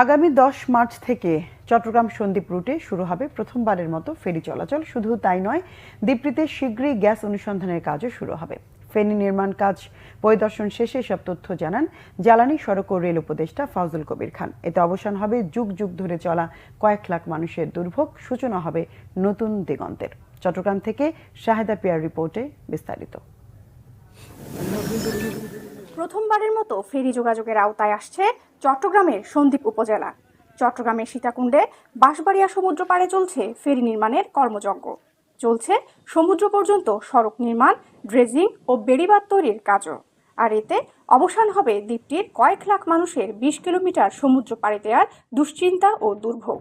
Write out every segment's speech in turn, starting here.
আগামী 10 মার্চ থেকে চট্টগ্রাম সন্দ্বীপ রুটে শুরু হবে প্রথমবারের মতো ফেরি চলাচল। শুধু তাই নয়, দ্বীপটিতে শীঘ্রই গ্যাস অনুসন্ধানের কাজও শুরু হবে। ফেরি নির্মাণ কাজ পরিদর্শন শেষে এসব তথ্য জানান জ্বালানি, সড়ক ও রেল উপদেষ্টা ফাউজুল কবির খান। এতে অবসান হবে যুগ যুগ ধরে চলা কয়েক লাখ মানুষের দুর্ভোগ, সূচনা হবে নতুন দিগন্তের। চট্টগ্রাম থেকে শাহেদা পিয়ার রিপোর্টে বিস্তারিত। প্রথমবারের মতো ফেরি যোগাযোগের আওতায় আসছে চট্টগ্রামের সন্দ্বীপ উপজেলা। চট্টগ্রামের সীতাকুণ্ডে বাঁশবাড়িয়া সমুদ্র পাড়ে চলছে ফেরি নির্মাণের কর্মযজ্ঞ। চলছে সমুদ্র পর্যন্ত সড়ক নির্মাণ, ড্রেজিং ও বেড়িবাঁধ তৈরির কাজও। আর এতে অবসান হবে দ্বীপটির কয়েক লাখ মানুষের 20 কিলোমিটার সমুদ্র পাড়ি দেওয়ার দুশ্চিন্তা ও দুর্ভোগ।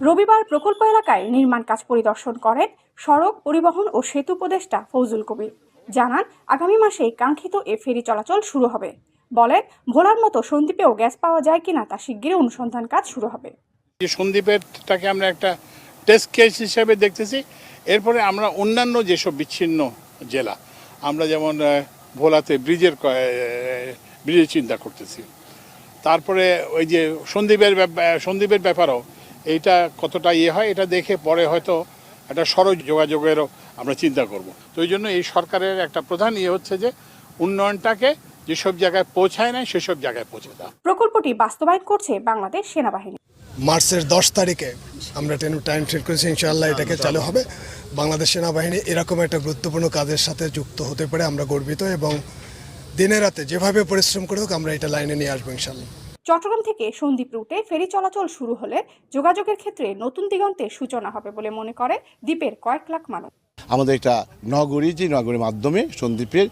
রবিবার প্রকল্প এলাকায় নির্মাণ কাজ পরিদর্শন করেন সড়ক পরিবহন ও সেতু উপদেষ্টা ফাউজুল কবির। জানান, আগামী মাসে কাঙ্ক্ষিত এ ফেরি চলাচল শুরু হবে। বলেন, ভোলার মতো সন্দ্বীপেও গ্যাস পাওয়া যায় কিনা তা শিগগিরই অনুসন্ধান কাজ শুরু হবে। সন্দ্বীপেরটাকে আমরা একটা টেস্ট কেস হিসেবে দেখতেছি। এরপরে আমরা অন্যান্য যেসব বিচ্ছিন্ন জেলা, আমরা যেমন ভোলাতে ব্রিজের চিন্তা করতেছি। তারপরে ওই যে সন্দ্বীপের ব্যাপারও এইটা কতটা হয় এটা দেখে পরে হয়তো একটা সড়ক যোগাযোগেরও আমরা চিন্তা করব। তো এই জন্য এই সরকারের একটা প্রধান হচ্ছে যে উন্নয়নটাকে যেসব জায়গায় পৌঁছায় না সেসব জায়গায় পৌঁছে দেওয়া। প্রকল্পটি বাস্তবায়ন করছে বাংলাদেশ সেনাবাহিনী। মার্চের 10 তারিখে আমরা টাইম সেট করেছি, ইনশাআল্লাহ এটাকে চালু হবে। বাংলাদেশ সেনাবাহিনী এরকম একটা গুরুত্বপূর্ণ কাজের সাথে যুক্ত হতে পারে আমরা গর্বিত, এবং দিনে রাতে যেভাবে পরিশ্রম করে হোক আমরা এটা লাইনে নিয়ে আসবো ইনশাআল্লাহ। চট্টগ্রাম থেকে সন্দ্বীপ রুটে ফেরি চলাচল শুরু হলে যোগাযোগের ক্ষেত্রে নতুন দিগন্তের সূচনা হবে বলে মনে করে দ্বীপের কয়েক লাখ মানুষ। আমাদের একটা নগরী, যে নগরীর মাধ্যমে সন্দ্বীপের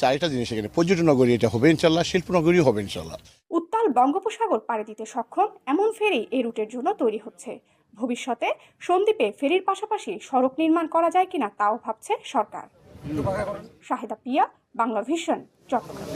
চারিটা জিনিস এখানে পর্যটন নগরী এটা হবে ইনশাল্লাহ, শিল্প নগরী হবে ইনশাল্লাহ। উত্তাল বঙ্গোপসাগর পাড়ি দিতে সক্ষম এমন ফেরি এই রুটের জন্য তৈরি হচ্ছে। ভবিষ্যতে সন্দ্বীপে ফেরির পাশাপাশি সড়ক নির্মাণ করা যায় কিনা তাও ভাবছে সরকার। শাহেদা পিয়া, বাংলা ভিশন, চট্টগ্রাম।